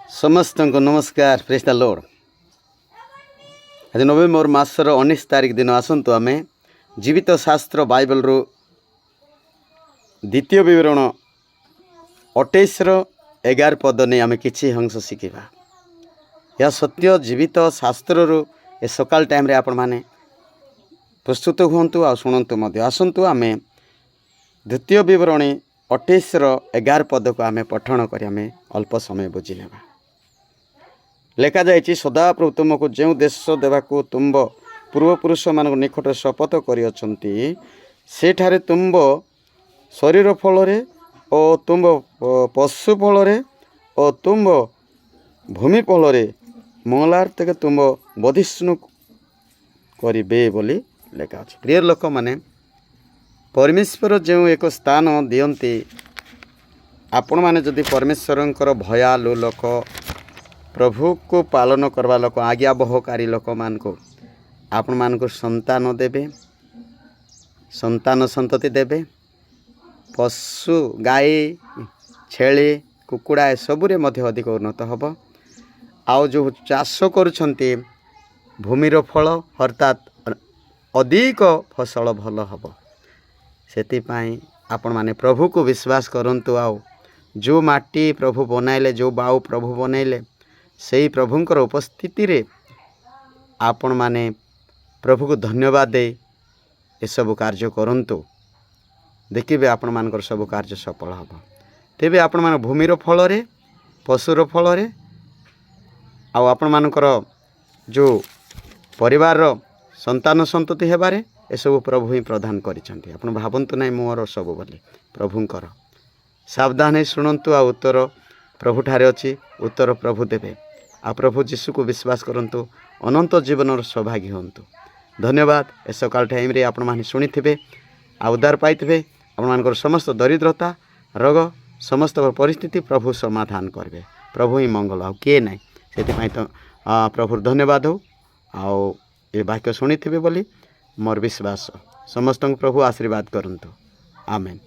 समस्त को नमस्कार। Praise the Lord. आज नवेम्बर मासर 19 तारिख दिन आसतु आम जीवित शास्त्र बाइबल रु द्वितीय विवरण 28-11 पद नहीं आम किसी अंश शिखा। यह सत्य जीवित शास्त्र रु ए सकाल टाइम रे आपण माने प्रस्तुत हुंतु आ शुणु मध्य आसतु आम द्वितीय विवरणी 28-11 पद को आम पठन कर अल्प समय बुझी लेवा। लेखा जाइए सदाप्रभु तुमको जो देश देवाक तुम्ब पूर्वपुरुष मान निकट शपथ कर तुम्ब शरीर फल और तुम्ब पशु फल और तुम्ब भूमि फल मंगलार तक तुम्ब बधिष्णु करे बोली लेखा अच्छे। प्रिय लोक मैंने परमेश्वर जो एक स्थान दियंती आपण मैंने जदि परमेश्वर भयालु लोक प्रभु को पालन करवा लोक आज्ञा बहकारी लोक मान को आपण मान को संतान देवे, संतान संतति देवे। पशु गाई छेली कुकुड़ा सबुरे मध्य अधिक उन्नत हब। आउ जो चाष करुछंती भूमिर फल अर्थात अधिक फसल भल हब। सेतिपाई आपण माने प्रभु को विश्वास करंतु। आउ जो माटी प्रभु बनाइले, जो बाऊ प्रभु बनाइले, से प्रभुंकर उपस्थिति रे आपण माने प्रभु को धन्यवाद दे ये सब कार्य करंतु। देखिए आपण मानकर सब कार्य सफल हम। तेबे आपण मान भूमिर फल रे, पशुर फल रे, आपण मानकर जो परिवार संतान संतति हेबारे ए सब प्रभु ही प्रदान करिसंती। आपण भावंतु नै मोर सब बोली प्रभुंकर। सावधान है शुणंतु। आ उत्तर प्रभु ठारे अछि, उत्तर प्रभु देवे। आ प्रभु जीशु को विश्वास करंतु, अनंत जीवन सौभाग्य होंतु। धन्यवाद। ए सकाल टाइम रे आपण माने सुनिथिबे, आ उद्धार पाइथिबे। आपण मानकर समस्त दरिद्रता रोग समस्त परिस्थिति प्रभु समाधान करबे। प्रभु ही मंगल आ के नै। सेति तो प्रभु धन्यवाद हो। आ ये वाक्य शुणिथिबे बोली मोर विश्वास। समस्त प्रभु आशीर्वाद करंतु। आमेन।